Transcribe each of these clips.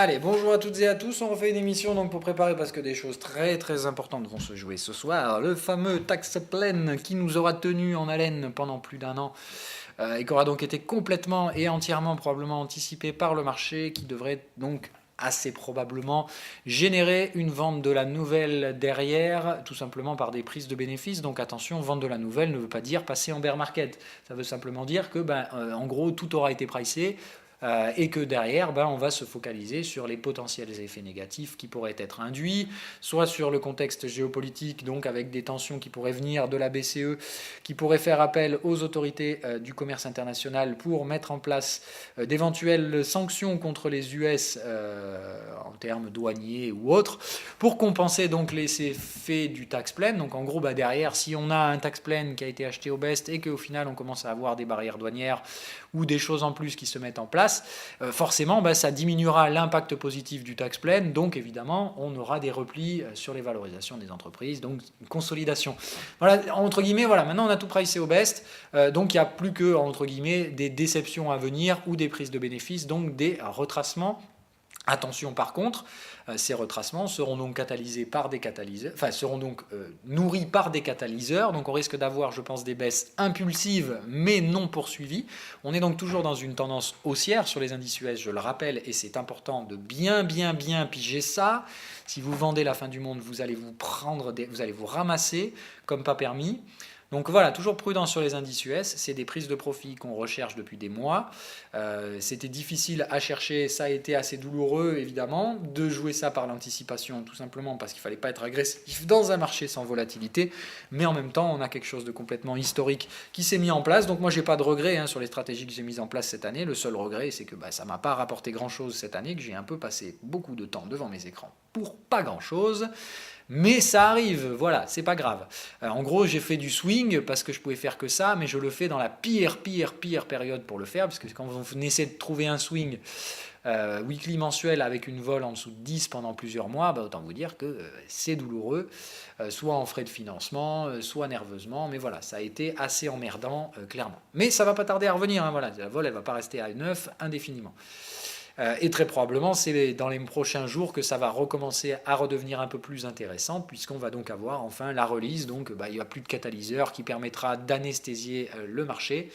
Allez, bonjour à toutes et à tous. On refait une émission donc pour préparer parce que des choses très très importantes vont se jouer ce soir. Le fameux tax plan qui nous aura tenu en haleine pendant plus d'un an et qui aura donc été complètement et entièrement probablement anticipé par le marché, qui devrait donc assez probablement générer une vente de la nouvelle derrière, tout simplement par des prises de bénéfices. Donc attention, vente de la nouvelle ne veut pas dire passer en bear market. Ça veut simplement dire que, en gros, tout aura été pricé. Et que derrière, on va se focaliser sur les potentiels effets négatifs qui pourraient être induits, soit sur le contexte géopolitique, donc avec des tensions qui pourraient venir de la BCE, qui pourraient faire appel aux autorités du commerce international pour mettre en place d'éventuelles sanctions contre les US en termes douaniers ou autres, pour compenser donc les effets du tax plan. Donc en gros, derrière, si on a un tax plan qui a été acheté au best et qu'au final on commence à avoir des barrières douanières ou des choses en plus qui se mettent en place, forcément ça diminuera l'impact positif du tax plan, donc évidemment on aura des replis sur les valorisations des entreprises, donc une consolidation. Voilà, entre guillemets, voilà, maintenant on a tout pricé au best, donc il n'y a plus que, entre guillemets, des déceptions à venir ou des prises de bénéfices, donc des retracements. Attention par contre, ces retracements seront donc catalysés par des catalyseurs, enfin seront donc nourris par des catalyseurs, donc on risque d'avoir, je pense, des baisses impulsives mais non poursuivies. On est donc toujours dans une tendance haussière sur les indices US, je le rappelle, et c'est important de bien piger ça. Si vous vendez la fin du monde, vous allez vous ramasser comme pas permis. Donc voilà, toujours prudent sur les indices US, c'est des prises de profit qu'on recherche depuis des mois. C'était difficile à chercher, ça a été assez douloureux évidemment, de jouer ça par l'anticipation, tout simplement parce qu'il ne fallait pas être agressif dans un marché sans volatilité, mais en même temps on a quelque chose de complètement historique qui s'est mis en place. Donc moi j'ai pas de regret sur les stratégies que j'ai mises en place cette année. Le seul regret, c'est que ça m'a pas rapporté grand chose cette année, que j'ai un peu passé beaucoup de temps devant mes écrans pour pas grand chose. Mais ça arrive, voilà, c'est pas grave. En gros, j'ai fait du swing parce que je pouvais faire que ça, mais je le fais dans la pire période pour le faire, parce que quand on essaie de trouver un swing weekly mensuel avec une vol en dessous de 10 pendant plusieurs mois, autant vous dire que c'est douloureux, soit en frais de financement, soit nerveusement, mais voilà, ça a été assez emmerdant, clairement. Mais ça va pas tarder à revenir, voilà, la vol, elle va pas rester à 9 indéfiniment. Et très probablement, c'est dans les prochains jours que ça va recommencer à redevenir un peu plus intéressant, puisqu'on va donc avoir enfin la release. Donc il n'y a plus de catalyseur qui permettra d'anesthésier le marché.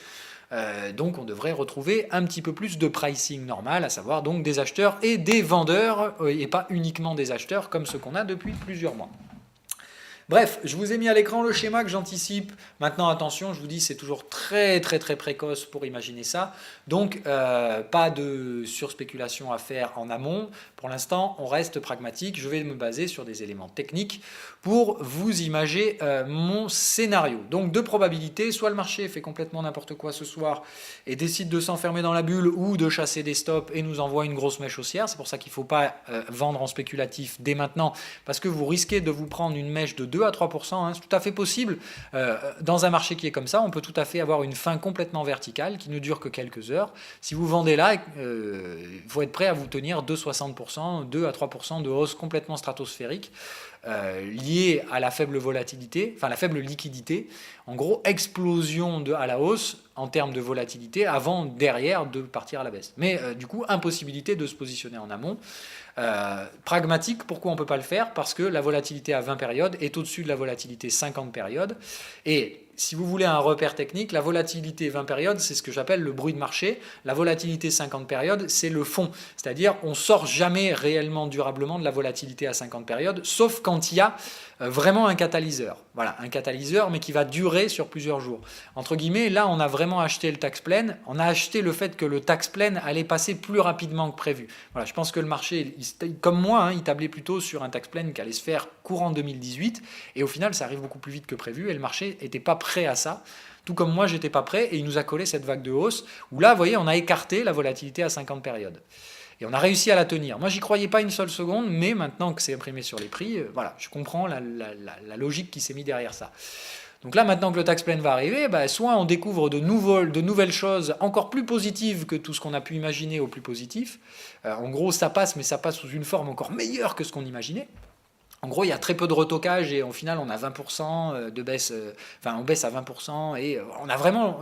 Donc on devrait retrouver un petit peu plus de pricing normal, à savoir donc des acheteurs et des vendeurs, et pas uniquement des acheteurs comme ce qu'on a depuis plusieurs mois. Bref, je vous ai mis à l'écran le schéma que j'anticipe. Maintenant, attention, je vous dis, c'est toujours très précoce pour imaginer ça. Donc, pas de surspéculation à faire en amont. Pour l'instant, on reste pragmatique. Je vais me baser sur des éléments techniques pour vous imager mon scénario. Donc, deux probabilités. Soit le marché fait complètement n'importe quoi ce soir et décide de s'enfermer dans la bulle ou de chasser des stops et nous envoie une grosse mèche haussière. C'est pour ça qu'il ne faut pas vendre en spéculatif dès maintenant, parce que vous risquez de vous prendre une mèche de 2 à 3%, c'est tout à fait possible. Dans un marché qui est comme ça, on peut tout à fait avoir une fin complètement verticale qui ne dure que quelques heures. Si vous vendez là, il faut être prêt à vous tenir 2,60%, 2 à 3% de hausse complètement stratosphérique, liée à la faible volatilité, enfin la faible liquidité. En gros, explosion à la hausse en termes de volatilité avant, derrière, de partir à la baisse. Mais du coup, impossibilité de se positionner en amont. Pragmatique, pourquoi on ne peut pas le faire? Parce que la volatilité à 20 périodes est au-dessus de la volatilité 50 périodes. Et si vous voulez un repère technique, la volatilité 20 périodes, c'est ce que j'appelle le bruit de marché. La volatilité 50 périodes, c'est le fond. C'est-à-dire, on ne sort jamais réellement durablement de la volatilité à 50 périodes, sauf quand il y a vraiment un catalyseur. Voilà, un catalyseur, mais qui va durer sur plusieurs jours. Entre guillemets, là, on a vraiment acheté le tax plan. On a acheté le fait que le tax plan allait passer plus rapidement que prévu. Voilà, je pense que le marché, comme moi, il tablait plutôt sur un tax plan qui allait se faire courant 2018. Et au final, ça arrive beaucoup plus vite que prévu. Et le marché n'était pas prêt à ça. Tout comme moi, j'étais pas prêt. Et il nous a collé cette vague de hausse où là, vous voyez, on a écarté la volatilité à 50 périodes. Et on a réussi à la tenir. Moi, j'y croyais pas une seule seconde, mais maintenant que c'est imprimé sur les prix, voilà, je comprends la logique qui s'est mise derrière ça. Donc là, maintenant que le tax plan va arriver, soit on découvre de nouvelles choses encore plus positives que tout ce qu'on a pu imaginer au plus positif. En gros, ça passe, mais ça passe sous une forme encore meilleure que ce qu'on imaginait. En gros, il y a très peu de retoquage et au final, on a 20% de baisse. Enfin, on baisse à 20% et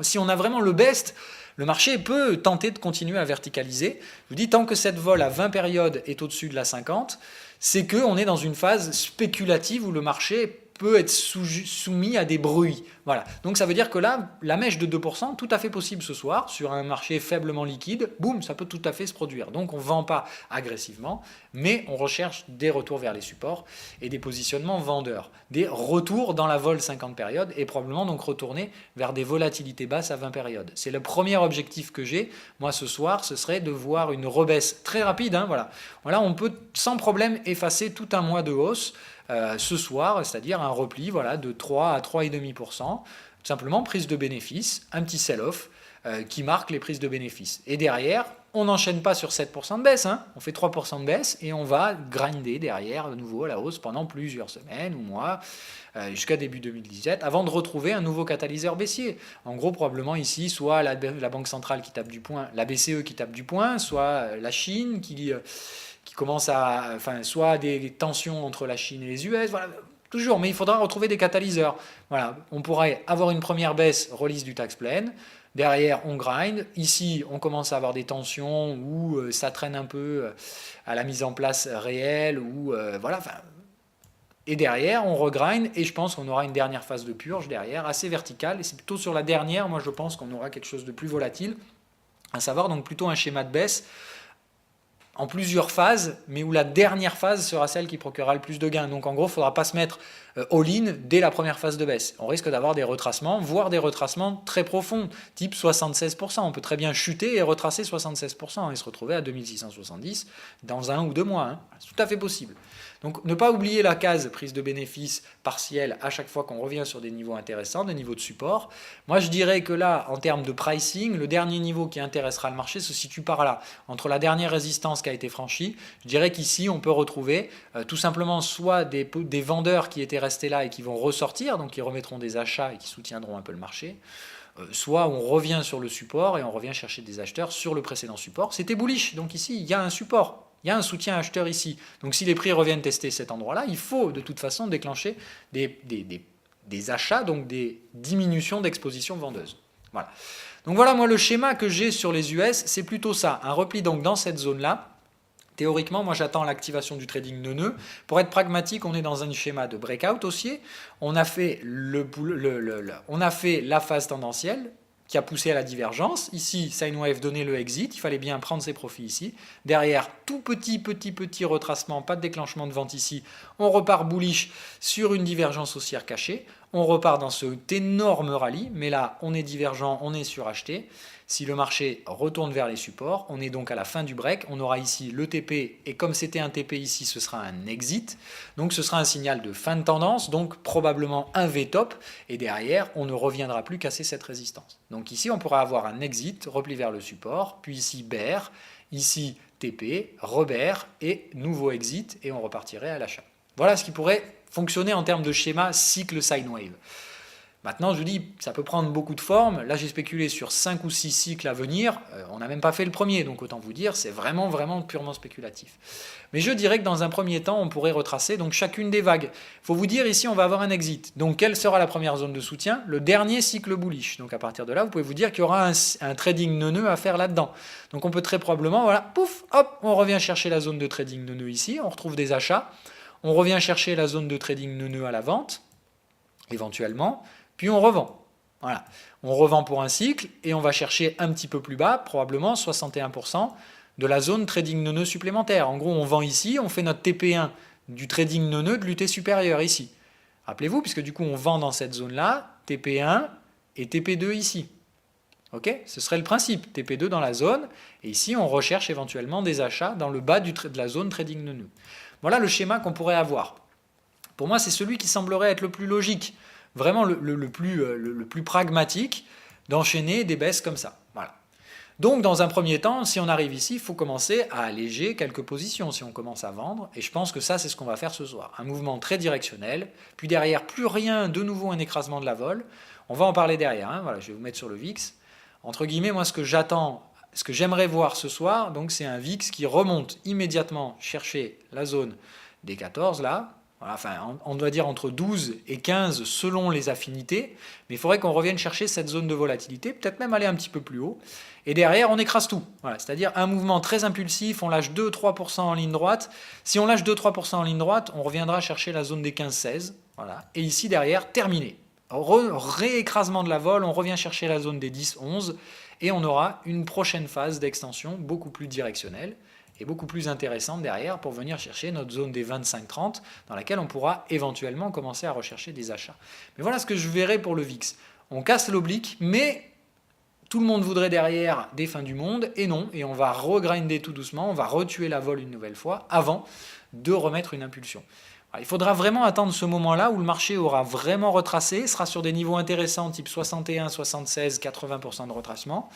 si on a vraiment le best, le marché peut tenter de continuer à verticaliser. Je vous dis, tant que cette vol à 20 périodes est au-dessus de la 50, c'est qu'on est dans une phase spéculative où le marché peut être soumis à des bruits. Voilà. Donc ça veut dire que là, la mèche de 2%, tout à fait possible ce soir, sur un marché faiblement liquide, boum, ça peut tout à fait se produire. Donc on ne vend pas agressivement, mais on recherche des retours vers les supports et des positionnements vendeurs. Des retours dans la vol 50 périodes et probablement donc retourner vers des volatilités basses à 20 périodes. C'est le premier objectif que j'ai. Moi ce soir, ce serait de voir une rebaisse très rapide. Voilà, on peut sans problème effacer tout un mois de hausse. Ce soir, c'est-à-dire un repli de 3 à 3,5%, tout simplement prise de bénéfice, un petit sell-off qui marque les prises de bénéfice. Et derrière, on n'enchaîne pas sur 7% de baisse, on fait 3% de baisse et on va grinder derrière de nouveau à la hausse pendant plusieurs semaines ou mois, jusqu'à début 2017, avant de retrouver un nouveau catalyseur baissier. En gros, probablement ici, soit la Banque centrale qui tape du poing, la BCE qui tape du poing, soit la Chine qui commence soit des tensions entre la Chine et les US, toujours, mais il faudra retrouver des catalyseurs. On pourrait avoir une première baisse, release du tax plan, derrière on grind, ici on commence à avoir des tensions où ça traîne un peu à la mise en place réelle, et derrière on regrind, et je pense qu'on aura une dernière phase de purge derrière, assez verticale, et c'est plutôt sur la dernière, moi je pense qu'on aura quelque chose de plus volatile, à savoir donc plutôt un schéma de baisse, en plusieurs phases, mais où la dernière phase sera celle qui procurera le plus de gains. Donc en gros, il ne faudra pas se mettre all-in dès la première phase de baisse. On risque d'avoir des retracements, voire des retracements très profonds, type 76%. On peut très bien chuter et retracer 76% et se retrouver à 2670 dans 1 ou 2 mois. C'est tout à fait possible. Donc ne pas oublier la case prise de bénéfice partielle à chaque fois qu'on revient sur des niveaux intéressants, des niveaux de support. Moi je dirais que là, en termes de pricing, le dernier niveau qui intéressera le marché se situe par là, entre la dernière résistance qui a été franchie. Je dirais qu'ici on peut retrouver tout simplement soit des vendeurs qui étaient restés là et qui vont ressortir, donc qui remettront des achats et qui soutiendront un peu le marché, soit on revient sur le support et on revient chercher des acheteurs sur le précédent support. C'était bullish, donc ici il y a un support. Il y a un soutien acheteur ici. Donc si les prix reviennent tester cet endroit-là, il faut de toute façon déclencher des achats, donc des diminutions d'exposition vendeuse. Voilà. Donc voilà, moi le schéma que j'ai sur les US, c'est plutôt ça. Un repli donc dans cette zone-là. Théoriquement, moi j'attends l'activation du trading de nœuds. Pour être pragmatique, on est dans un schéma de breakout haussier. On a fait la phase tendancielle qui a poussé à la divergence. Ici, sine wave donnait le exit, il fallait bien prendre ses profits ici. Derrière, tout petit retracement, pas de déclenchement de vente ici. On repart bullish sur une divergence haussière cachée. On repart dans cet énorme rallye, mais là, on est divergent, on est suracheté. Si le marché retourne vers les supports, on est donc à la fin du break. On aura ici le TP, et comme c'était un TP ici, ce sera un exit. Donc ce sera un signal de fin de tendance, donc probablement un V-top. Et derrière, on ne reviendra plus casser cette résistance. Donc ici, on pourra avoir un exit, repli vers le support, puis ici bear, ici TP, rebear, et nouveau exit, et on repartirait à l'achat. Voilà ce qui pourrait fonctionner en termes de schéma cycle sine wave. Maintenant, je vous dis, ça peut prendre beaucoup de formes. Là, j'ai spéculé sur 5 ou 6 cycles à venir. On n'a même pas fait le premier, donc autant vous dire, c'est vraiment purement spéculatif. Mais je dirais que dans un premier temps, on pourrait retracer donc chacune des vagues. Il faut vous dire, ici, on va avoir un exit. Donc, quelle sera la première zone de soutien? Le dernier cycle bullish. Donc, à partir de là, vous pouvez vous dire qu'il y aura un trading neuneux à faire là-dedans. Donc, on peut très probablement, voilà, pouf, hop, on revient chercher la zone de trading neuneux ici. On retrouve des achats. On revient chercher la zone de trading neuneux à la vente, éventuellement. Puis on revend. Voilà. On revend pour un cycle et on va chercher un petit peu plus bas, probablement 61% de la zone trading neuneux supplémentaire. En gros, on vend ici, on fait notre TP1 du trading neuneux de l'UT supérieur ici. Rappelez-vous, puisque du coup on vend dans cette zone-là, TP1 et TP2 ici. Ok, ce serait le principe, TP2 dans la zone, et ici on recherche éventuellement des achats dans le bas de la zone trading neuneux. Voilà le schéma qu'on pourrait avoir. Pour moi, c'est celui qui semblerait être le plus logique. Vraiment le plus pragmatique d'enchaîner des baisses comme ça. Voilà. Donc dans un premier temps, si on arrive ici, il faut commencer à alléger quelques positions si on commence à vendre, et je pense que ça c'est ce qu'on va faire ce soir. Un mouvement très directionnel, puis derrière plus rien, de nouveau un écrasement de la vol. On va en parler derrière, voilà, je vais vous mettre sur le VIX. Entre guillemets, moi ce que j'attends, ce que j'aimerais voir ce soir, donc c'est un VIX qui remonte immédiatement chercher la zone des 14 là. Voilà, enfin, on doit dire entre 12 et 15 selon les affinités, mais il faudrait qu'on revienne chercher cette zone de volatilité, peut-être même aller un petit peu plus haut. Et derrière, on écrase tout. Voilà, c'est-à-dire un mouvement très impulsif, on lâche 2-3% en ligne droite. Si on lâche 2-3% en ligne droite, on reviendra chercher la zone des 15-16. Voilà. Et ici, derrière, terminé. Réécrasement de la vol, on revient chercher la zone des 10-11 et on aura une prochaine phase d'extension beaucoup plus directionnelle et beaucoup plus intéressante derrière pour venir chercher notre zone des 25-30 dans laquelle on pourra éventuellement commencer à rechercher des achats. Mais voilà ce que je verrai pour le VIX. On casse l'oblique, mais tout le monde voudrait derrière des fins du monde, et non, et on va regrinder tout doucement, on va retuer la vol une nouvelle fois avant de remettre une impulsion. Il faudra vraiment attendre ce moment-là où le marché aura vraiment retracé, sera sur des niveaux intéressants type 61, 76, 80% de retracement,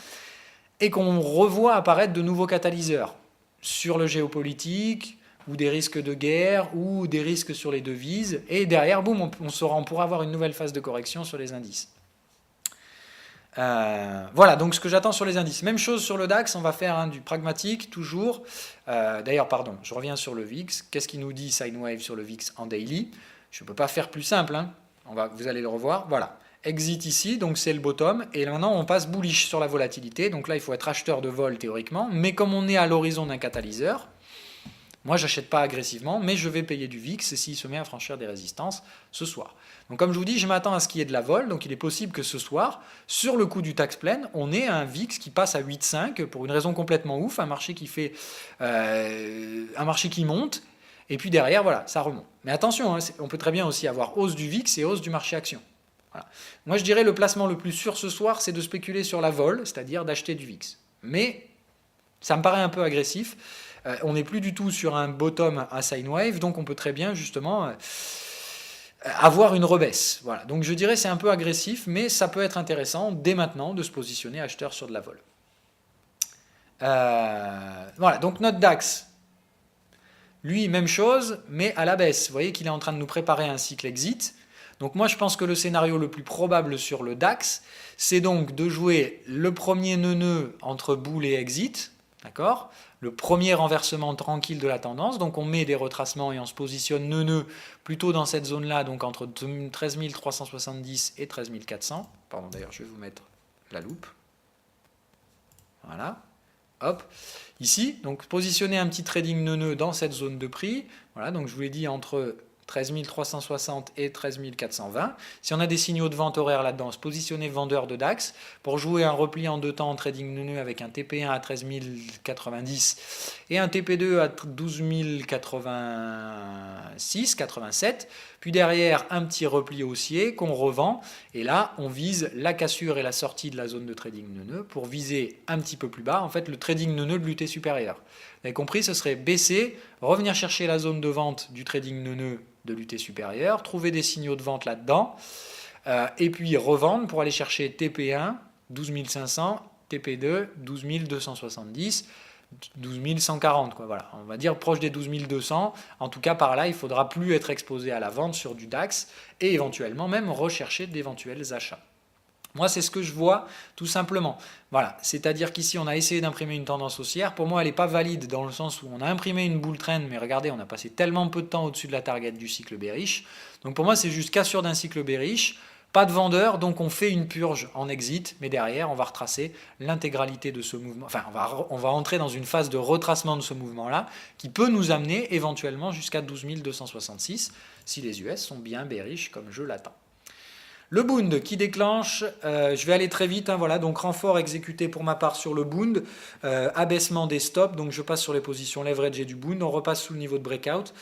et qu'on revoit apparaître de nouveaux catalyseurs sur le géopolitique, ou des risques de guerre, ou des risques sur les devises, et derrière, boum, on pourra avoir une nouvelle phase de correction sur les indices. Voilà, donc ce que j'attends sur les indices. Même chose sur le DAX, on va faire du pragmatique, toujours. D'ailleurs, pardon, je reviens sur le VIX. Qu'est-ce qu'il nous dit Sine Wave sur le VIX en daily? Je ne peux pas faire plus simple, hein. Vous allez le revoir. Voilà, exit ici, donc c'est le bottom. Et maintenant, on passe bullish sur la volatilité. Donc là, il faut être acheteur de vol théoriquement. Mais comme on est à l'horizon d'un catalyseur, moi, j'achète pas agressivement, mais je vais payer du VIX s'il se met à franchir des résistances ce soir. Donc comme je vous dis, je m'attends à ce qu'il y ait de la vol, donc il est possible que ce soir, sur le coup du tax plan, on ait un VIX qui passe à 8,5 pour une raison complètement ouf, un marché qui monte, et puis derrière, voilà, ça remonte. Mais attention, hein, on peut très bien aussi avoir hausse du VIX et hausse du marché action. Voilà. Moi, je dirais le placement le plus sûr ce soir, c'est de spéculer sur la vol, c'est-à-dire d'acheter du VIX. Mais ça me paraît un peu agressif. On n'est plus du tout sur un bottom à sine wave, donc on peut très bien justement avoir une rebaisse. Voilà. Donc je dirais c'est un peu agressif, mais ça peut être intéressant dès maintenant de se positionner acheteur sur de la vol. Voilà, donc notre DAX, lui, même chose, mais à la baisse. Vous voyez qu'il est en train de nous préparer un cycle exit. Donc moi je pense que le scénario le plus probable sur le DAX, c'est donc de jouer le premier nœud entre boule et exit, d'accord ? Le premier renversement tranquille de la tendance, donc on met des retracements et on se positionne nœud plutôt dans cette zone-là, donc entre 13 370 et 13 400. Pardon, d'ailleurs, je vais vous mettre la loupe. Voilà. Hop. Ici, donc positionner un petit trading nœud dans cette zone de prix. Voilà, donc je vous l'ai dit entre 13 360 et 13 420. Si on a des signaux de vente horaire là-dedans, se positionner vendeur de DAX pour jouer un repli en deux temps en trading nœud avec un TP1 à 13 090 et un TP2 à 12 086, 87. Puis derrière, un petit repli haussier qu'on revend. Et là, on vise la cassure et la sortie de la zone de trading nœud pour viser un petit peu plus bas. En fait, le trading nœud de l'UT supérieur. Vous avez compris, ce serait baisser, revenir chercher la zone de vente du trading nœud de l'UT supérieur, trouver des signaux de vente là-dedans, et puis revendre pour aller chercher TP1, 12 500, TP2, 12 270, 12 140, quoi. Voilà. On va dire proche des 12 200. En tout cas, par là, il ne faudra plus être exposé à la vente sur du DAX et éventuellement même rechercher d'éventuels achats. Moi, c'est ce que je vois, tout simplement. Voilà, c'est-à-dire qu'ici, on a essayé d'imprimer une tendance haussière. Pour moi, elle n'est pas valide dans le sens où on a imprimé une bull trend, mais regardez, on a passé tellement peu de temps au-dessus de la target du cycle bearish. Donc pour moi, c'est juste cassure d'un cycle bearish, pas de vendeur, donc on fait une purge en exit, mais derrière, on va retracer l'intégralité de ce mouvement. Enfin, on va entrer dans une phase de retracement de ce mouvement-là, qui peut nous amener éventuellement jusqu'à 12 266, si les US sont bien bearish comme je l'attends. Le Bund qui déclenche, je vais aller très vite, hein, voilà, donc renfort exécuté pour ma part sur le Bund, abaissement des stops, donc je passe sur les positions leverage du Bund, on repasse sous le niveau de breakout.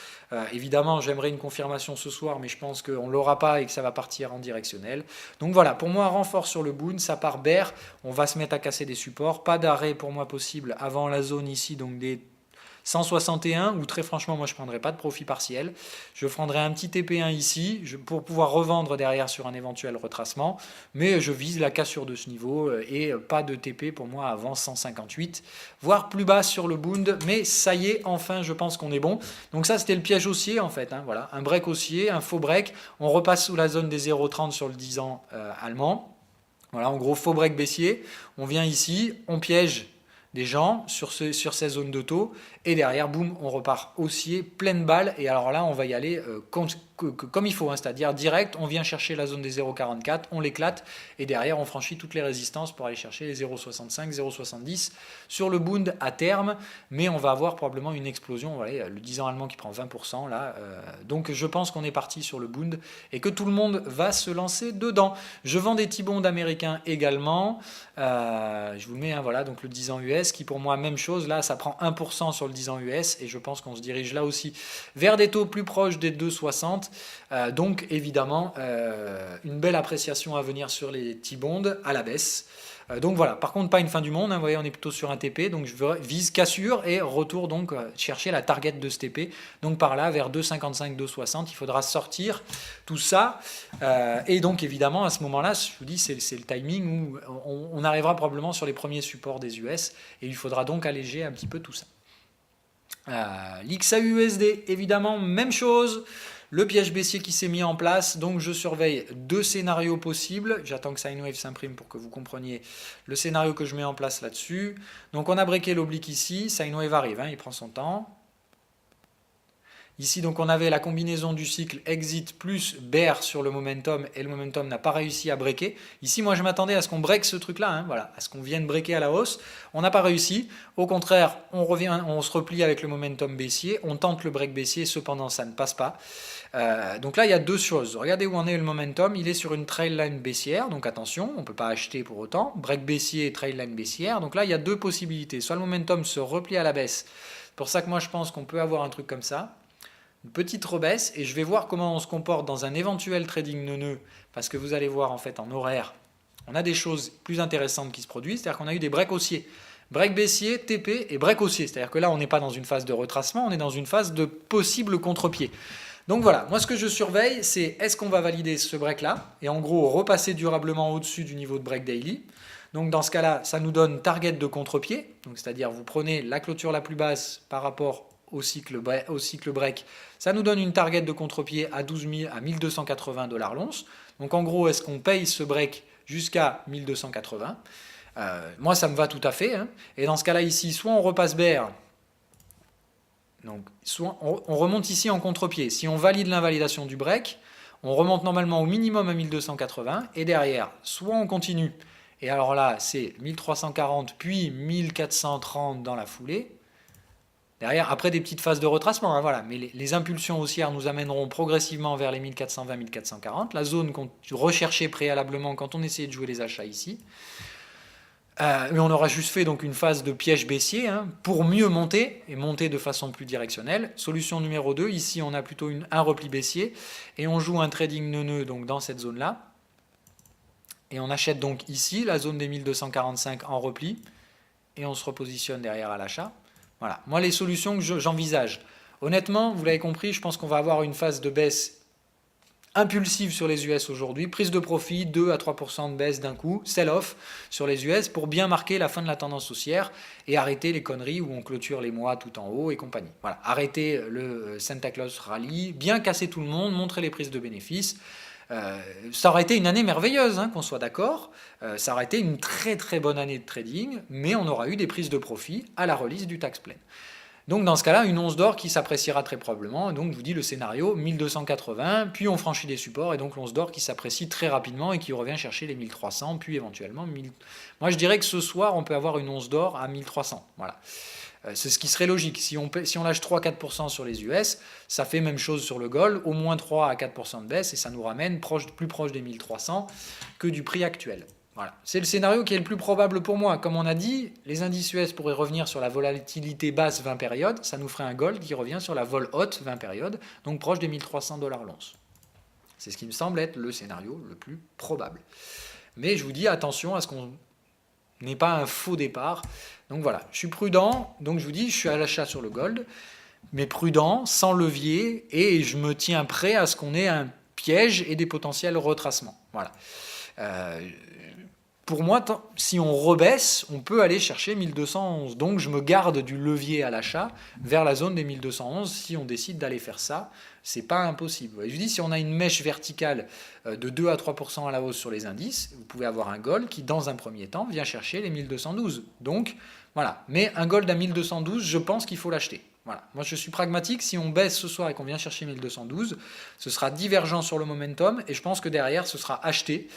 Évidemment, j'aimerais une confirmation ce soir, mais je pense qu'on ne l'aura pas et que ça va partir en directionnel. Donc voilà, pour moi, renfort sur le Bund, ça part bear, on va se mettre à casser des supports, pas d'arrêt pour moi possible avant la zone ici, donc des 161, où très franchement, moi je ne prendrais pas de profit partiel. Je prendrais un petit TP1 ici pour pouvoir revendre derrière sur un éventuel retracement, mais je vise la cassure de ce niveau et pas de TP pour moi avant 158, voire plus bas sur le Bund, mais ça y est, enfin je pense qu'on est bon. Donc ça c'était le piège haussier en fait, hein, voilà, un break haussier, un faux break, on repasse sous la zone des 0,30 sur le 10 ans allemand. Voilà, en gros faux break baissier, on vient ici, on piège des gens sur ces zones de taux et derrière, boum, on repart haussier, pleine balle, et alors là, on va y aller comme il faut, hein, c'est-à-dire direct, on vient chercher la zone des 0,44, on l'éclate, et derrière, on franchit toutes les résistances pour aller chercher les 0,65, 0,70 sur le Bund à terme, mais on va avoir probablement une explosion, voilà, le 10 ans allemand qui prend 20%, là, donc je pense qu'on est parti sur le Bund, et que tout le monde va se lancer dedans. Je vends des T-bonds américains également, je vous le mets, hein, voilà, donc le 10 ans US, qui pour moi, même chose, là, ça prend 1% sur le 10 ans US, et je pense qu'on se dirige là aussi vers des taux plus proches des 2,60, donc évidemment, une belle appréciation à venir sur les T-bonds à la baisse. Donc voilà, par contre pas une fin du monde, hein, vous voyez on est plutôt sur un TP, donc je vise cassure et retour donc chercher la target de ce TP, donc par là vers 2,55, 2,60, il faudra sortir tout ça, et donc évidemment à ce moment-là, je vous dis c'est le timing où on arrivera probablement sur les premiers supports des US, et il faudra donc alléger un petit peu tout ça. L'XAUUSD, évidemment, même chose. Le piège baissier qui s'est mis en place, donc je surveille deux scénarios possibles. J'attends que Sinewave s'imprime pour que vous compreniez le scénario que je mets en place là-dessus. Donc on a breaké l'oblique ici, Sinewave arrive, hein, il prend son temps. Ici, donc, on avait la combinaison du cycle exit plus bear sur le momentum, et le momentum n'a pas réussi à breaker. Ici, moi, je m'attendais à ce qu'on break ce truc-là, hein, voilà, à ce qu'on vienne breaker à la hausse. On n'a pas réussi. Au contraire, on se replie avec le momentum baissier. On tente le break baissier, cependant, ça ne passe pas. Donc là, il y a deux choses. Regardez où en est le momentum. Il est sur une trail line baissière, donc attention, on ne peut pas acheter pour autant. Break baissier, trail line baissière. Donc là, il y a deux possibilités. Soit le momentum se replie à la baisse. C'est pour ça que moi, je pense qu'on peut avoir un truc comme ça. Une petite rebaisse, et je vais voir comment on se comporte dans un éventuel trading neuneux, parce que vous allez voir en fait en horaire, on a des choses plus intéressantes qui se produisent, c'est-à-dire qu'on a eu des breaks haussiers. Break baissier, TP et break haussier, c'est-à-dire que là on n'est pas dans une phase de retracement, on est dans une phase de possible contre-pied. Donc voilà, moi ce que je surveille, c'est est-ce qu'on va valider ce break-là, et en gros repasser durablement au-dessus du niveau de break daily. Donc dans ce cas-là, ça nous donne target de contre-pied, donc c'est-à-dire vous prenez la clôture la plus basse par rapport au cycle break, ça nous donne une target de contre-pied à 1280 $ l'once. Donc en gros, est-ce qu'on paye ce break jusqu'à 1280 ? Moi, ça me va tout à fait, hein. Et dans ce cas-là, ici, soit on repasse bear, donc soit on remonte ici en contre-pied. Si on valide l'invalidation du break, on remonte normalement au minimum à 1280, et derrière, soit on continue, et alors là, c'est 1340, puis 1430 dans la foulée. Derrière, après des petites phases de retracement, hein, voilà. Mais les impulsions haussières nous amèneront progressivement vers les 1420-1440, la zone qu'on recherchait préalablement quand on essayait de jouer les achats ici. Mais on aura juste fait donc une phase de piège baissier, hein, pour mieux monter, et monter de façon plus directionnelle. Solution numéro 2, ici on a plutôt un repli baissier, et on joue un trading neuneux donc dans cette zone-là. Et on achète donc ici la zone des 1245 en repli, et on se repositionne derrière à l'achat. Voilà, moi les solutions que j'envisage. Honnêtement, vous l'avez compris, je pense qu'on va avoir une phase de baisse impulsive sur les US aujourd'hui, prise de profit, 2 à 3% de baisse d'un coup, sell-off sur les US pour bien marquer la fin de la tendance haussière et arrêter les conneries où on clôture les mois tout en haut et compagnie. Voilà, arrêter le Santa Claus Rally, bien casser tout le monde, montrer les prises de bénéfices. Ça aurait été une année merveilleuse, hein, qu'on soit d'accord. Ça aurait été une très très bonne année de trading, mais on aura eu des prises de profit à la release du tax plan. Donc dans ce cas-là, une once d'or qui s'appréciera très probablement. Donc je vous dis le scénario 1280, puis on franchit des supports, et donc l'once d'or qui s'apprécie très rapidement et qui revient chercher les 1300, puis éventuellement 1000. Moi je dirais que ce soir, on peut avoir une once d'or à 1300. Voilà. C'est ce qui serait logique. Si on lâche 3-4% sur les US, ça fait même chose sur le gold, au moins 3 à 4% de baisse, et ça nous ramène plus proche des 1300 que du prix actuel. Voilà. C'est le scénario qui est le plus probable pour moi. Comme on a dit, les indices US pourraient revenir sur la volatilité basse 20 périodes, ça nous ferait un gold qui revient sur la vol haute 20 périodes, donc proche des 1300 $ l'once. C'est ce qui me semble être le scénario le plus probable. Mais je vous dis attention à ce qu'on n'ait pas un faux départ. Donc voilà, je suis prudent, donc je vous dis, je suis à l'achat sur le gold, mais prudent, sans levier, et je me tiens prêt à ce qu'on ait un piège et des potentiels retracements. Voilà. pour moi, si on rebaisse, on peut aller chercher 1211. Donc je me garde du levier à l'achat vers la zone des 1211 si on décide d'aller faire ça. C'est pas impossible. Et je dis, si on a une mèche verticale de 2 à 3% à la hausse sur les indices, vous pouvez avoir un gold qui, dans un premier temps, vient chercher les 1212. Donc voilà. Mais un gold à 1212, je pense qu'il faut l'acheter. Voilà. Moi, je suis pragmatique. Si on baisse ce soir et qu'on vient chercher 1212, ce sera divergent sur le momentum et je pense que derrière, ce sera acheté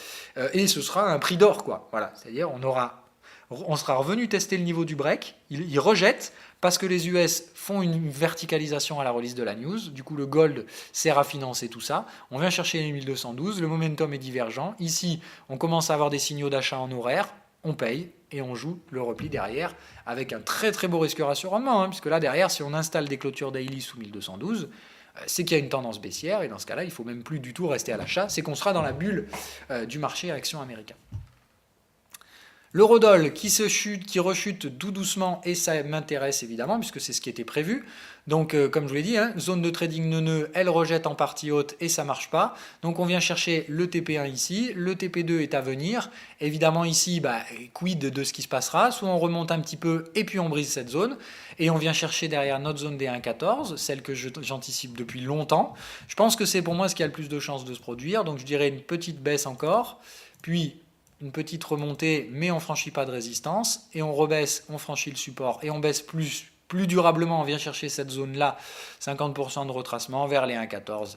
et ce sera un prix d'or, quoi. Voilà. C'est-à-dire, on sera revenu tester le niveau du break. Il rejette parce que les US font une verticalisation à la release de la news. Du coup, le gold sert à financer tout ça. On vient chercher les 1212. Le momentum est divergent. Ici, on commence à avoir des signaux d'achat en horaire. On paye et on joue le repli derrière avec un très très beau risque ratio rendement, puisque là derrière, si on installe des clôtures daily sous 1212, c'est qu'il y a une tendance baissière et dans ce cas-là, il ne faut même plus du tout rester à l'achat, c'est qu'on sera dans la bulle du marché action américain. L'eurodoll qui rechute tout doucement et ça m'intéresse évidemment puisque c'est ce qui était prévu. Donc comme je vous l'ai dit, zone de trading neuneux, elle rejette en partie haute et ça marche pas. Donc on vient chercher le TP1 ici, le TP2 est à venir. Évidemment ici, quid de ce qui se passera. Soit on remonte un petit peu et puis on brise cette zone. Et on vient chercher derrière notre zone des 1,14, celle que j'anticipe depuis longtemps. Je pense que c'est pour moi ce qui a le plus de chances de se produire. Donc je dirais une petite baisse encore, puis une petite remontée, mais on ne franchit pas de résistance, et on rebaisse, on franchit le support, et on baisse plus durablement, on vient chercher cette zone-là, 50% de retracement vers les 1,14,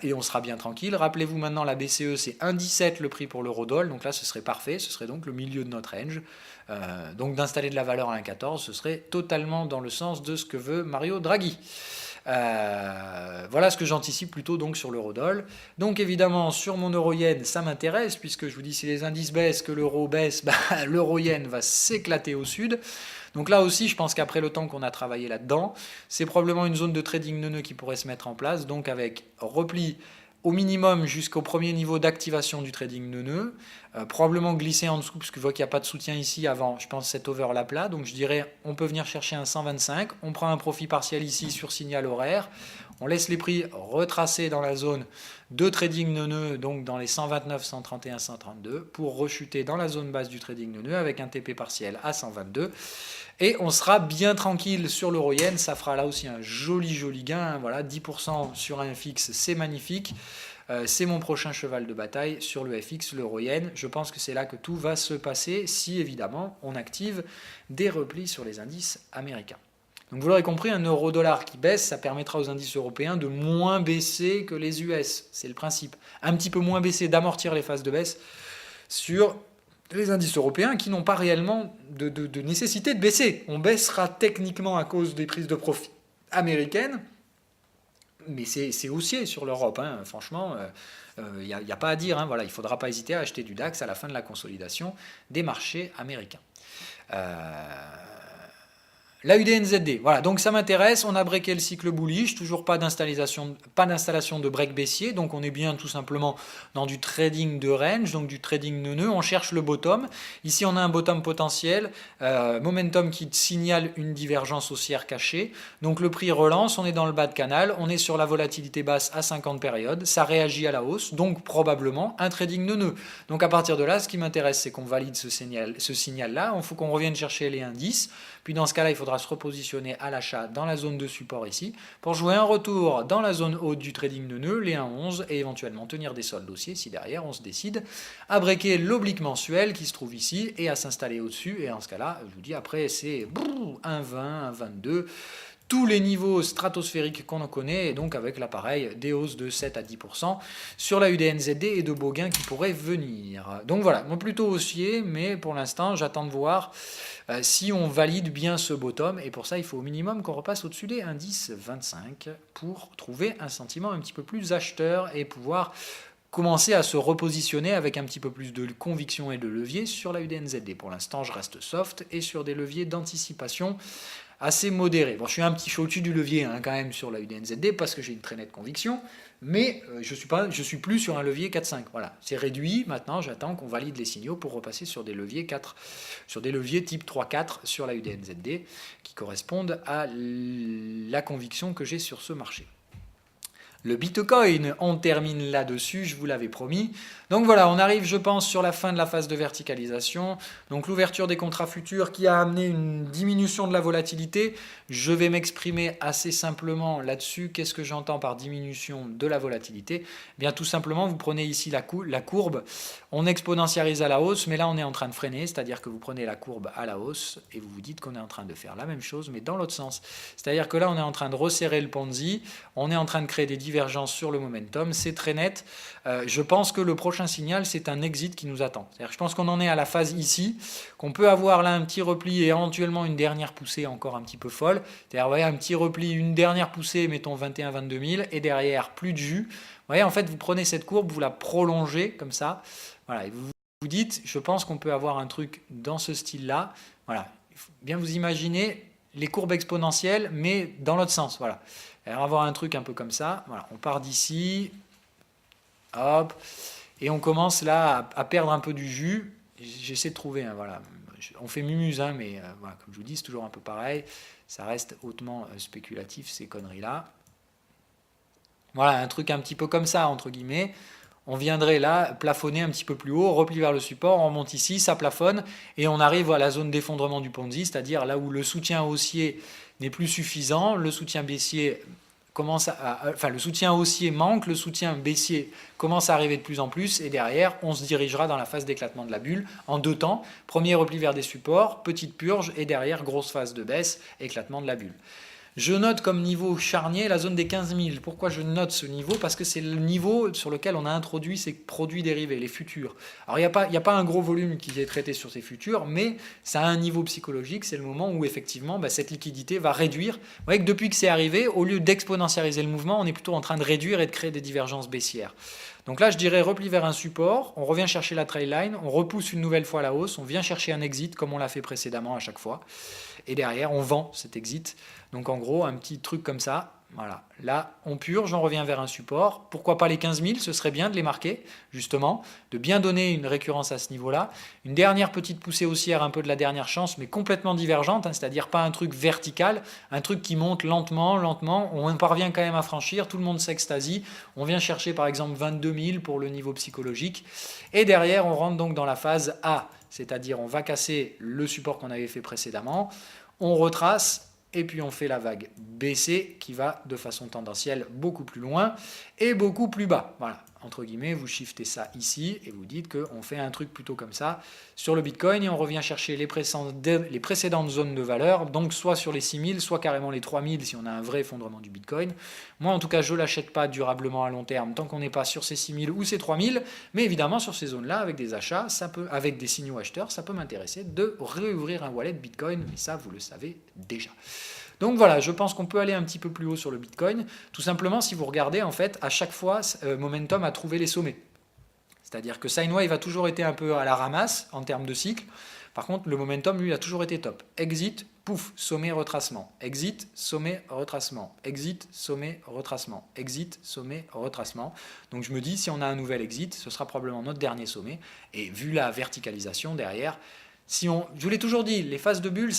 et on sera bien tranquille. Rappelez-vous maintenant, la BCE, c'est 1,17 le prix pour l'eurodoll, donc là ce serait parfait, ce serait donc le milieu de notre range. Donc d'installer de la valeur à 1,14, ce serait totalement dans le sens de ce que veut Mario Draghi. Voilà ce que j'anticipe plutôt donc sur l'eurodoll. Donc évidemment sur mon euro-yen ça m'intéresse puisque je vous dis si les indices baissent que l'euro baisse, l'euro-yen va s'éclater au sud. Donc là aussi je pense qu'après le temps qu'on a travaillé là-dedans, c'est probablement une zone de trading neuneux qui pourrait se mettre en place, donc avec repli au minimum jusqu'au premier niveau d'activation du trading neuneux, probablement glisser en dessous, parce que je vois qu'il n'y a pas de soutien ici avant, je pense, cet overlap là, donc je dirais on peut venir chercher un 125, on prend un profit partiel ici sur signal horaire, on laisse les prix retracer dans la zone de trading neuneux, donc dans les 129, 131, 132, pour rechuter dans la zone basse du trading neuneux avec un TP partiel à 122. Et on sera bien tranquille sur l'euro-yen, ça fera là aussi un joli gain, voilà, 10% sur un FX, c'est magnifique. C'est mon prochain cheval de bataille sur le FX, l'euro-yen. Je pense que c'est là que tout va se passer si évidemment on active des replis sur les indices américains. Donc vous l'aurez compris, un euro-dollar qui baisse, ça permettra aux indices européens de moins baisser que les US. C'est le principe. Un petit peu moins baisser, d'amortir les phases de baisse sur les indices européens qui n'ont pas réellement de nécessité de baisser. On baissera techniquement à cause des prises de profit américaines, mais c'est haussier sur l'Europe, franchement, il n'y a pas à dire. Voilà, il ne faudra pas hésiter à acheter du DAX à la fin de la consolidation des marchés américains. La UDNZD, voilà, donc ça m'intéresse, on a breaké le cycle bullish, toujours pas d'installation de break baissier, donc on est bien tout simplement dans du trading de range, donc du trading neuneux, on cherche le bottom, ici on a un bottom potentiel, momentum qui signale une divergence haussière cachée, donc le prix relance, on est dans le bas de canal, on est sur la volatilité basse à 50 périodes, ça réagit à la hausse, donc probablement un trading neuneux. Donc à partir de là, ce qui m'intéresse, c'est qu'on valide ce signal-là, il faut qu'on revienne chercher les indices, puis dans ce cas-là, il faudra se repositionner à l'achat dans la zone de support ici pour jouer un retour dans la zone haute du trading neuneux, les 1,11 et éventuellement tenir des soldes haussiers si derrière on se décide à breaker l'oblique mensuel qui se trouve ici et à s'installer au-dessus. Et en ce cas-là, je vous dis, après c'est 1,20, 1,22, tous les niveaux stratosphériques qu'on en connaît, et donc avec l'appareil des hausses de 7 à 10% sur la UDNZD et de beaux gains qui pourraient venir. Donc voilà, moi plutôt haussier, mais pour l'instant j'attends de voir si on valide bien ce bottom, et pour ça il faut au minimum qu'on repasse au-dessus des indices 25 pour trouver un sentiment un petit peu plus acheteur et pouvoir commencer à se repositionner avec un petit peu plus de conviction et de levier sur la UDNZD. Pour l'instant je reste soft et sur des leviers d'anticipation assez modéré. Bon, je suis au-dessus du levier quand même sur la UDNZD parce que j'ai une très nette conviction, mais je suis plus sur un levier 4-5. Voilà, c'est réduit. Maintenant, j'attends qu'on valide les signaux pour repasser sur des leviers 4, sur des leviers type 3-4 sur la UDNZD qui correspondent à la conviction que j'ai sur ce marché. le Bitcoin. On termine là-dessus, je vous l'avais promis. Donc voilà, on arrive, je pense, sur la fin de la phase de verticalisation. Donc l'ouverture des contrats futurs qui a amené une diminution de la volatilité. Je vais m'exprimer assez simplement là-dessus. Qu'est-ce que j'entends par diminution de la volatilité? Eh bien, tout simplement, vous prenez ici la courbe, on exponentialise à la hausse, mais là, on est en train de freiner, c'est-à-dire que vous prenez la courbe à la hausse et vous vous dites qu'on est en train de faire la même chose, mais dans l'autre sens. C'est-à-dire que là, on est en train de resserrer le Ponzi, on est en train de créer des divergences sur le momentum, c'est très net. Je pense que le prochain signal, c'est un exit qui nous attend. C'est-à-dire, je pense qu'on en est à la phase ici, qu'on peut avoir là un petit repli et éventuellement une dernière poussée encore un petit peu folle. C'est-à-dire, vous voyez, un petit repli, une dernière poussée, mettons 21-22 000, et derrière, plus de jus. Vous voyez, en fait, vous prenez cette courbe, vous la prolongez comme ça. Voilà, et vous vous dites, je pense qu'on peut avoir un truc dans ce style-là. Voilà, il faut bien vous imaginer les courbes exponentielles, mais dans l'autre sens. Voilà, alors avoir un truc un peu comme ça. Voilà, on part d'ici, hop, et on commence là à perdre un peu du jus. J'essaie de trouver, hein, voilà. On fait mumuse, hein, mais voilà, comme je vous dis, c'est toujours un peu pareil. Ça reste hautement spéculatif, ces conneries-là. Voilà, un truc un petit peu comme ça, entre guillemets. On viendrait là plafonner un petit peu plus haut, repli vers le support, on monte ici, ça plafonne, et on arrive à la zone d'effondrement du Ponzi, c'est-à-dire là où le soutien haussier n'est plus suffisant, le soutien baissier le soutien haussier manque, le soutien baissier commence à arriver de plus en plus, et derrière, on se dirigera dans la phase d'éclatement de la bulle en deux temps. Premier repli vers des supports, petite purge, et derrière, grosse phase de baisse, éclatement de la bulle. Je note comme niveau charnier la zone des 15 000. Pourquoi je note ce niveau? Parce que c'est le niveau sur lequel on a introduit ces produits dérivés, les futurs. Alors il n'y a pas un gros volume qui est traité sur ces futurs, mais ça a un niveau psychologique. C'est le moment où effectivement cette liquidité va réduire. Vous voyez que depuis que c'est arrivé, au lieu d'exponentialiser le mouvement, on est plutôt en train de réduire et de créer des divergences baissières. Donc là, je dirais repli vers un support, on revient chercher la trail line, on repousse une nouvelle fois la hausse, on vient chercher un exit comme on l'a fait précédemment à chaque fois. Et derrière, on vend cet exit. Donc en gros, un petit truc comme ça. Voilà. Là, on purge, on revient vers un support. Pourquoi pas les 15 000? Ce serait bien de les marquer, justement, de bien donner une récurrence à ce niveau-là. Une dernière petite poussée haussière, un peu de la dernière chance, mais complètement divergente, hein, c'est-à-dire pas un truc vertical, un truc qui monte lentement, lentement. On parvient quand même à franchir, tout le monde s'extasie. On vient chercher par exemple 22 000 pour le niveau psychologique. Et derrière, on rentre donc dans la phase A, c'est-à-dire on va casser le support qu'on avait fait précédemment, on retrace, et puis on fait la vague BC qui va de façon tendancielle beaucoup plus loin et beaucoup plus bas. Voilà, entre guillemets, vous shiftez ça ici et vous dites qu'on fait un truc plutôt comme ça sur le Bitcoin et on revient chercher les précédentes zones de valeur, donc soit sur les 6000, soit carrément les 3000 si on a un vrai effondrement du Bitcoin. Moi en tout cas, je ne l'achète pas durablement à long terme tant qu'on n'est pas sur ces 6000 ou ces 3000, mais évidemment sur ces zones-là, avec des achats, avec des signaux acheteurs, ça peut m'intéresser de réouvrir un wallet Bitcoin, mais ça vous le savez déjà. Donc voilà, je pense qu'on peut aller un petit peu plus haut sur le Bitcoin, tout simplement si vous regardez, en fait, à chaque fois, Momentum a trouvé les sommets. C'est-à-dire que Sine Wave a toujours été un peu à la ramasse en termes de cycle. Par contre, le Momentum, lui, a toujours été top. Exit, pouf, sommet, retracement. Exit, sommet, retracement. Exit, sommet, retracement. Exit, sommet, retracement. Donc je me dis, si on a un nouvel exit, ce sera probablement notre dernier sommet. Et vu la verticalisation derrière, je vous l'ai toujours dit, les phases de bulle,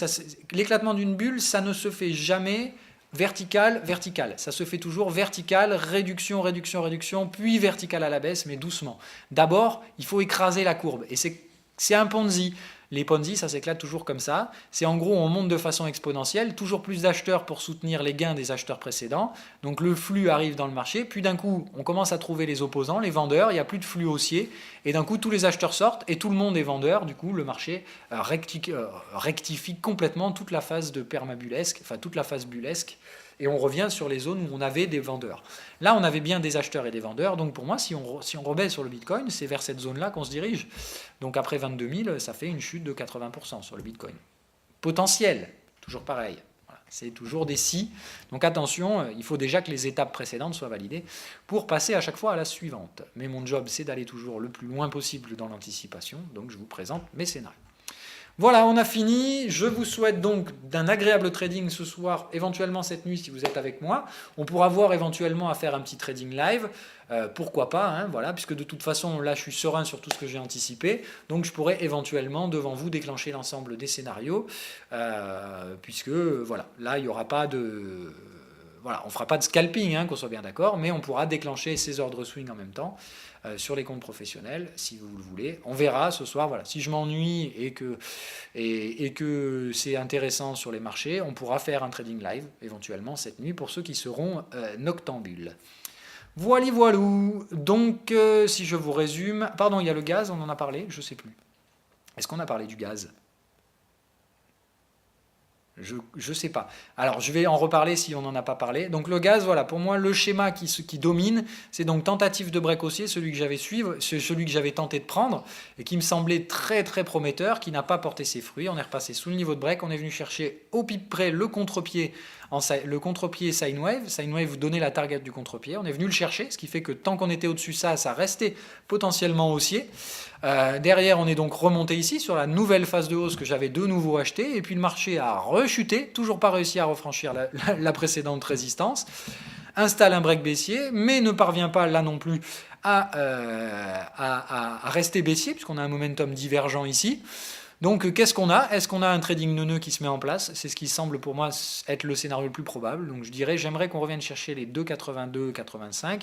l'éclatement d'une bulle, ça ne se fait jamais vertical, vertical. Ça se fait toujours vertical, réduction, réduction, réduction, puis vertical à la baisse, mais doucement. D'abord, il faut écraser la courbe. Et c'est un Ponzi. Les Ponzi, ça s'éclate toujours comme ça. C'est en gros, on monte de façon exponentielle, toujours plus d'acheteurs pour soutenir les gains des acheteurs précédents. Donc le flux arrive dans le marché, puis d'un coup, on commence à trouver les opposants, les vendeurs, il n'y a plus de flux haussier, et d'un coup, tous les acheteurs sortent, et tout le monde est vendeur. Du coup, le marché rectifie complètement toute la phase de permabulesque, enfin toute la phase bullesque, et on revient sur les zones où on avait des vendeurs. Là, on avait bien des acheteurs et des vendeurs, donc pour moi, si on rebaisse sur le Bitcoin, c'est vers cette zone-là qu'on se dirige. Donc après 22 000, ça fait une chute de 80% sur le Bitcoin. Potentiel, toujours pareil. Voilà, c'est toujours des si. Donc attention, il faut déjà que les étapes précédentes soient validées pour passer à chaque fois à la suivante. Mais mon job, c'est d'aller toujours le plus loin possible dans l'anticipation, donc je vous présente mes scénarios. Voilà, on a fini. Je vous souhaite donc d'un agréable trading ce soir, éventuellement cette nuit si vous êtes avec moi. On pourra voir éventuellement à faire un petit trading live. Pourquoi pas, hein, voilà, puisque de toute façon, là, je suis serein sur tout ce que j'ai anticipé. Donc, je pourrais éventuellement, devant vous, déclencher l'ensemble des scénarios, puisque, voilà, là, il n'y aura pas de... voilà, on ne fera pas de scalping, hein, qu'on soit bien d'accord, mais on pourra déclencher ces ordres swing en même temps sur les comptes professionnels, si vous le voulez. On verra ce soir, voilà, si je m'ennuie et que c'est intéressant sur les marchés, on pourra faire un trading live, éventuellement, cette nuit, pour ceux qui seront noctambules. Voilà, voilou. Donc, si je vous résume... Pardon, il y a le gaz, on en a parlé, je ne sais plus. Est-ce qu'on a parlé du gaz ? Je sais pas. Alors, je vais en reparler si on n'en a pas parlé. Donc, le gaz, voilà, pour moi, le schéma qui domine, c'est donc tentative de break haussier, celui que j'avais tenté de prendre, et qui me semblait très, très prometteur, qui n'a pas porté ses fruits. On est repassé sous le niveau de break, on est venu chercher au pied près le contre-pied sine wave. Sine wave vous donnez la target du contre-pied. On est venu le chercher, ce qui fait que tant qu'on était au-dessus ça restait potentiellement haussier. Derrière, on est donc remonté ici sur la nouvelle phase de hausse que j'avais de nouveau acheté. Et puis le marché a rechuté, toujours pas réussi à refranchir la précédente résistance. Installe un break baissier, mais ne parvient pas là non plus à rester baissier, puisqu'on a un momentum divergent ici. Donc qu'est-ce qu'on a ? Est-ce qu'on a un trading neuneux qui se met en place ? C'est ce qui semble pour moi être le scénario le plus probable. Donc je dirais, j'aimerais qu'on revienne chercher les 2,82-85,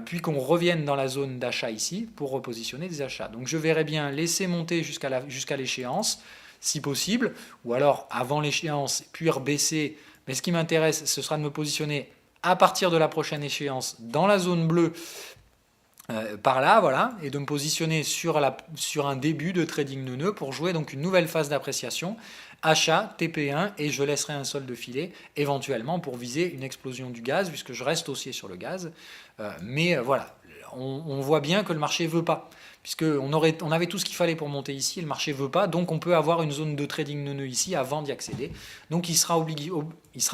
puis qu'on revienne dans la zone d'achat ici pour repositionner des achats. Donc je verrais bien laisser monter jusqu'à l'échéance, si possible, ou alors avant l'échéance, puis rebaisser. Mais ce qui m'intéresse, ce sera de me positionner à partir de la prochaine échéance dans la zone bleue, par là, voilà, et de me positionner sur un début de trading neuneux pour jouer donc une nouvelle phase d'appréciation, achat, TP1, et je laisserai un solde filet éventuellement pour viser une explosion du gaz, puisque je reste haussier sur le gaz. Mais voilà, on voit bien que le marché ne veut pas, puisqu'on avait tout ce qu'il fallait pour monter ici, et le marché ne veut pas, donc on peut avoir une zone de trading neuneux ici avant d'y accéder. Donc il sera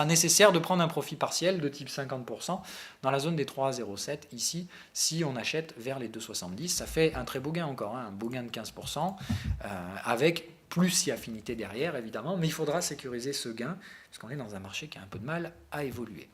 nécessaire de prendre un profit partiel de type 50% dans la zone des 3,07 ici, si on achète vers les 2,70. Ça fait un très beau gain encore, hein, un beau gain de 15%, avec plus si affinité derrière évidemment, mais il faudra sécuriser ce gain, parce qu'on est dans un marché qui a un peu de mal à évoluer.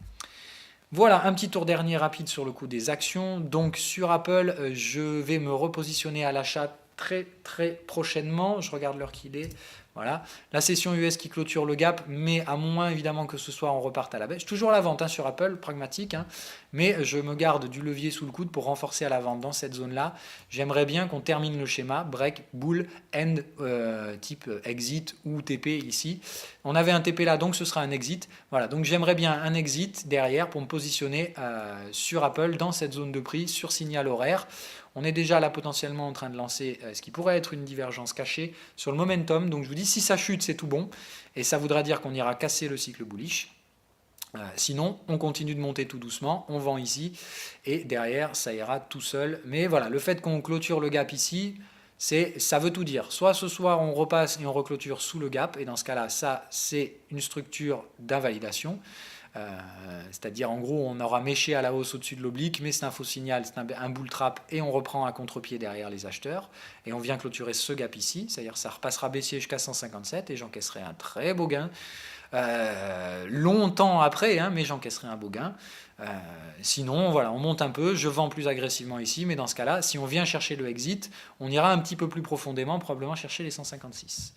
Voilà, un petit tour dernier rapide sur le coup des actions. Donc sur Apple, je vais me repositionner à l'achat très très prochainement. Je regarde l'heure qu'il est. Voilà, la session US qui clôture le gap, mais à moins évidemment que ce soir on reparte à la baisse. Toujours à la vente, hein, sur Apple, pragmatique, hein, mais je me garde du levier sous le coude pour renforcer à la vente dans cette zone-là. J'aimerais bien qu'on termine le schéma break, bull, end, type exit ou TP ici. On avait un TP là, donc ce sera un exit. Voilà, donc j'aimerais bien un exit derrière pour me positionner sur Apple dans cette zone de prix, sur signal horaire. On est déjà là potentiellement en train de lancer ce qui pourrait être une divergence cachée sur le momentum. Donc je vous dis, si ça chute, c'est tout bon. Et ça voudra dire qu'on ira casser le cycle bullish. Sinon, on continue de monter tout doucement, on vend ici, et derrière, ça ira tout seul. Mais voilà, le fait qu'on clôture le gap ici, ça veut tout dire. Soit ce soir, on repasse et on reclôture sous le gap, et dans ce cas-là, ça, c'est une structure d'invalidation. C'est-à-dire en gros on aura méché à la hausse au-dessus de l'oblique, mais c'est un faux signal, c'est un bull trap, et on reprend à contre-pied derrière les acheteurs, et on vient clôturer ce gap ici, c'est-à-dire ça repassera baissier jusqu'à 157, et j'encaisserai un très beau gain, longtemps après, hein, mais j'encaisserai un beau gain. Sinon, voilà, on monte un peu, je vends plus agressivement ici, mais dans ce cas-là, si on vient chercher le exit, on ira un petit peu plus profondément, probablement chercher les 156.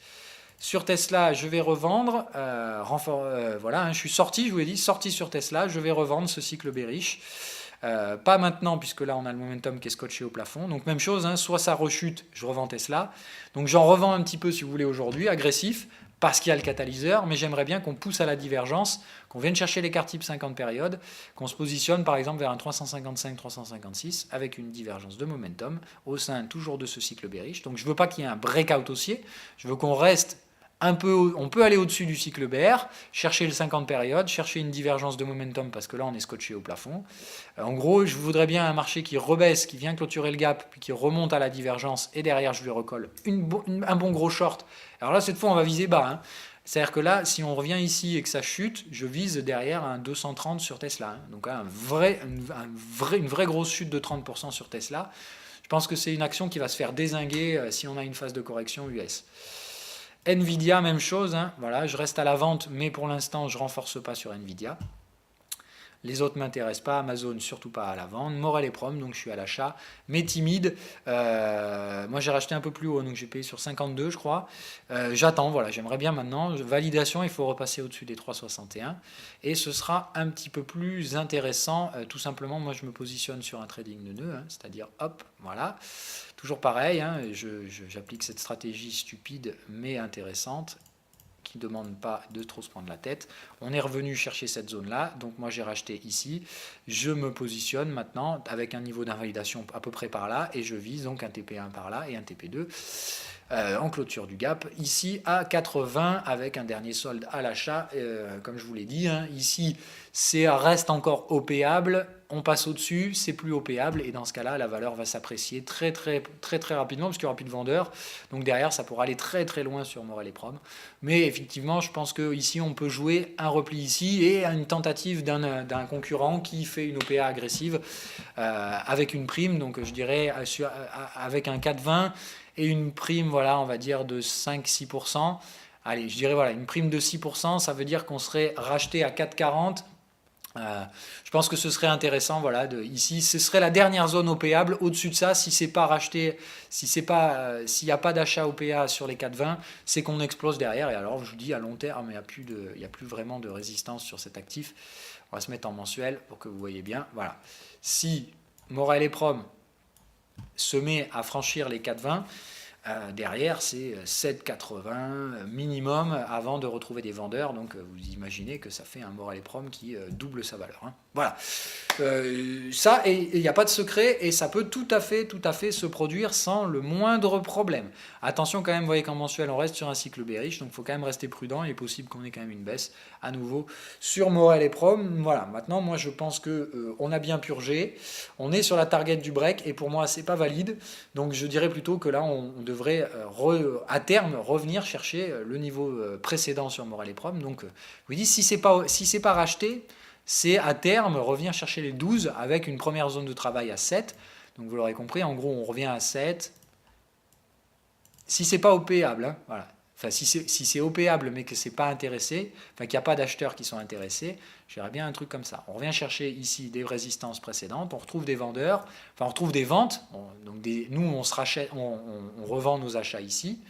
Sur Tesla, je vais revendre. Voilà, hein, je suis sorti, je vous l'ai dit, sorti sur Tesla. Je vais revendre ce cycle bearish. Pas maintenant, puisque là, on a le momentum qui est scotché au plafond. Donc, même chose, hein, soit ça rechute, je revends Tesla. Donc, j'en revends un petit peu, si vous voulez, aujourd'hui, agressif, parce qu'il y a le catalyseur. Mais j'aimerais bien qu'on pousse à la divergence, qu'on vienne chercher l'écart type 50 périodes, qu'on se positionne, par exemple, vers un 355-356, avec une divergence de momentum, au sein toujours de ce cycle bearish. Donc, je ne veux pas qu'il y ait un breakout haussier. Je veux qu'on reste on peut aller au-dessus du cycle BR, chercher le 50 périodes, chercher une divergence de momentum parce que là on est scotché au plafond. En gros, je voudrais bien un marché qui rebaisse, qui vient clôturer le gap, puis qui remonte à la divergence, et derrière je lui recolle un bon gros short. Alors là, cette fois, on va viser bas, hein. C'est-à-dire que là, si on revient ici et que ça chute, je vise derrière un 230 sur Tesla, hein. Donc une vraie grosse chute de 30% sur Tesla. Je pense que c'est une action qui va se faire dézinguer si on a une phase de correction US. Nvidia, même chose, hein. Voilà, je reste à la vente, mais pour l'instant, je ne renforce pas sur Nvidia. Les autres ne m'intéressent pas. Amazon, surtout pas à la vente. Morel et Prom, donc je suis à l'achat. Mais timide. Moi, j'ai racheté un peu plus haut, donc j'ai payé sur 52, je crois. J'attends, voilà, j'aimerais bien maintenant. Validation, il faut repasser au-dessus des 3,61. Et ce sera un petit peu plus intéressant. Tout simplement, moi, je me positionne sur un trading de nœuds, hein, c'est-à-dire, hop, voilà. Toujours pareil, hein, j'applique cette stratégie stupide mais intéressante qui ne demande pas de trop se prendre la tête. On est revenu chercher cette zone-là, donc moi j'ai racheté ici. Je me positionne maintenant avec un niveau d'invalidation à peu près par là et je vise donc un TP1 par là et un TP2 en clôture du gap. Ici à 80 avec un dernier solde à l'achat, comme je vous l'ai dit. Hein, ici, reste encore opéable. On passe au-dessus, c'est plus opéable et dans ce cas-là, la valeur va s'apprécier très rapidement parce qu'il n'y aura plus de vendeurs. Donc derrière, ça pourra aller très loin sur Morel et Prom. Mais effectivement, je pense qu'ici, on peut jouer un repli ici et une tentative d'un concurrent qui fait une OPA agressive avec une prime. Donc je dirais avec un 4,20 et une prime, voilà, on va dire de 5-6%. Allez, je dirais voilà, une prime de 6%, ça veut dire qu'on serait racheté à 4,40. Je pense que ce serait intéressant, voilà, ici, ce serait la dernière zone OPable. Au-dessus de ça, si c'est pas racheté, s'il n'y a pas d'achat OPA sur les 4,20, c'est qu'on explose derrière. Et alors, je vous dis, à long terme, il n'y a plus vraiment de résistance sur cet actif. On va se mettre en mensuel pour que vous voyez bien. Voilà. Si Morel et Prom se met à franchir les 4,20, derrière, c'est 7,80 minimum avant de retrouver des vendeurs. Donc, vous imaginez que ça fait un Morel et Prom qui double sa valeur. Hein. Voilà. Ça, il n'y a pas de secret et ça peut tout à fait se produire sans le moindre problème. Attention quand même, vous voyez qu'en mensuel, on reste sur un cycle bearish, donc il faut quand même rester prudent. Il est possible qu'on ait quand même une baisse à nouveau sur Morel et Prom. Voilà, maintenant, moi, je pense qu'on a bien purgé. On est sur la target du break et pour moi, c'est pas valide. Donc, je dirais plutôt que là, on devrait à terme revenir chercher le niveau précédent sur Morel et Prom. Donc, je vous dis, si c'est pas racheté, c'est à terme revenir chercher les 12 avec une première zone de travail à 7. Donc vous l'aurez compris, en gros on revient à 7. Si c'est pas opéable, hein, voilà. Enfin, si c'est opéable mais que c'est pas intéressé, enfin qu'il n'y a pas d'acheteurs qui sont intéressés, j'irais bien un truc comme ça. On revient chercher ici des résistances précédentes, on retrouve des vendeurs, enfin on retrouve des ventes, donc nous on se rachète, on revend nos achats ici,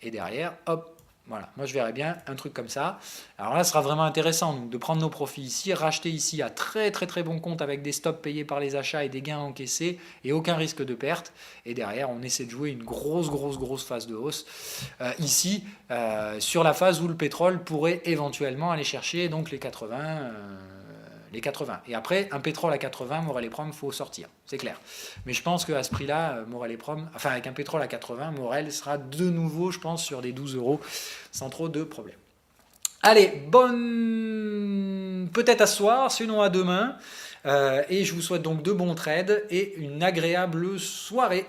et derrière, hop, voilà, moi je verrais bien un truc comme ça. Alors là, ce sera vraiment intéressant donc, de prendre nos profits ici, racheter ici à très bon compte avec des stops payés par les achats et des gains encaissés et aucun risque de perte. Et derrière, on essaie de jouer une grosse phase de hausse ici sur la phase où le pétrole pourrait éventuellement aller chercher donc les 80. Les 80. Et après, un pétrole à 80, Morel et Prom, il faut sortir, c'est clair. Mais je pense qu'à ce prix-là, Morel et Prom, enfin avec un pétrole à 80, Morel sera de nouveau, je pense, sur des 12 euros sans trop de problème. Allez, bonne peut-être à ce soir, sinon à demain. Et je vous souhaite donc de bons trades et une agréable soirée.